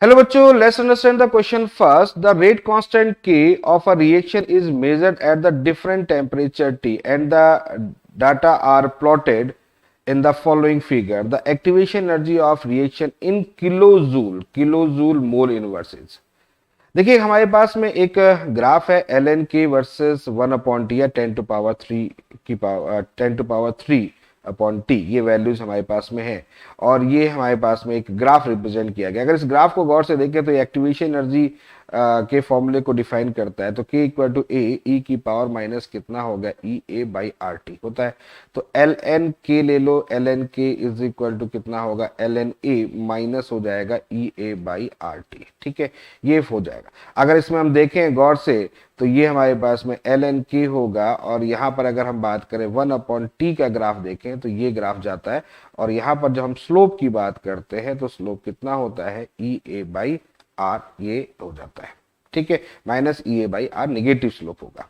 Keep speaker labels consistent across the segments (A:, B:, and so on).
A: Hello bachcho, let's understand the question first. The rate constant K of a reaction is measured at the different temperature T and the data are plotted in the following figure. The activation energy of reaction in kilojoule mole inverse is. देखिए हमारे पास में एक graph है L N के versus 1/T या 10⁻³ की power 10⁻³ upon T, ये values हमारे पास में है और ये हमारे पास में एक ग्राफ रिप्रेजेंट किया गया। अगर इस ग्राफ को गौर से देखें तो ये एक्टिवेशन एनर्जी के फॉर्मूले को डिफाइन करता है। तो K इक्वल टू ए ई की पावर माइनस कितना होगा ई ए बाई आर टी होता है। तो एल एन के ले लो, एल एन के इज इक्वल टू कितना होगा एल एन ए माइनस हो जाएगा E A by R T. ठीक है, ये हो जाएगा। अगर इसमें हम देखें गौर से तो ये हमारे पास में एल एन के होगा और यहाँ पर अगर हम बात करें 1/T का ग्राफ देखें तो ये ग्राफ जाता है और यहाँ पर जब हम स्लोप की बात करते हैं तो स्लोप कितना होता है ई ए बाई आर, ये हो जाता है। ठीक है, minus E A by R negative slope होगा।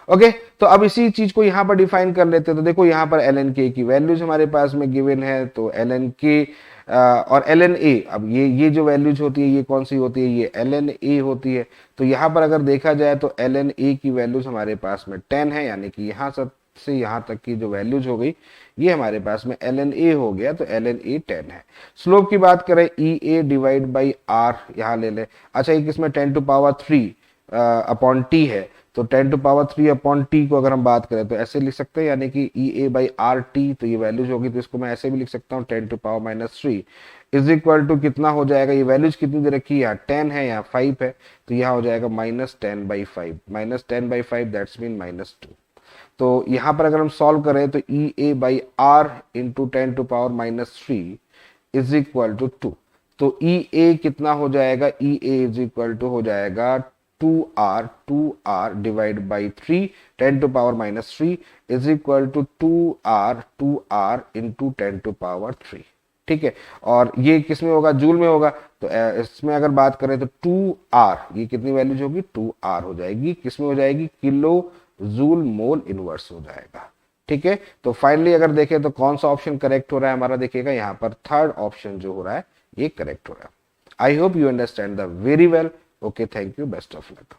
A: ओके, तो अब इसी चीज को यहाँ पर डिफाइन कर लेते हैं। तो देखो यहाँ पर एल एन के की वैल्यूज हमारे पास में गिवन है। तो एल एन के और एल एन ए, अब ये जो वैल्यूज होती है ये कौन सी होती है, ये एल एन ए होती है। तो यहाँ पर अगर देखा जाए तो एल एन ए की वैल्यूज हमारे पास में 10 है, यानी कि यहाँ से यहाँ तक की जो वैल्यूज हो गई ये हमारे पास में एल एन ए हो गया। तो एल एन ए 10 है। स्लोप की बात करें ई ए डिवाइड बाई आर यहाँ ले ले। अच्छा, एक इसमें 10⁻³ अपॉन टी है। तो 10⁻³ अपॉन टी को अगर हम बात करें तो ऐसे लिख सकते हैं, यानी कि ई ए बाई आर टी। तो ये वैल्यूज होगी तो इसको मैं ऐसे भी लिख सकता हूँ 10⁻³ इज इक्वल टू कितना हो जाएगा, ये वैल्यूज कितनी दे रखी है, यहाँ 10 है, यहाँ 5 है। तो यहाँ हो जाएगा -10/5, -10/5 दैट्स मीन -2। तो यहाँ पर अगर हम सॉल्व करें तो E A by R into 10⁻³ is equal to 2। तो ई ए कितना हो जाएगा, E A is equal to हो जाएगा 2r divide by 3 10⁻³ is equal to 2r into 10⁻³। ठीक है, और ये किस में होगा, जूल में होगा। तो इसमें अगर बात करें तो 2r, ये कितनी वैल्यूज होगी 2r हो जाएगी, किस में हो जाएगी किलो जूल मोल इनवर्स हो जाएगा। ठीक है, तो फाइनली अगर देखें तो कौन सा ऑप्शन करेक्ट हो रहा है हमारा, देखिएगा यहाँ पर थर्ड ऑप्शन जो हो रहा है ये करेक्ट हो रहा है। I hope you understand the very well. Okay, thank you, best of luck.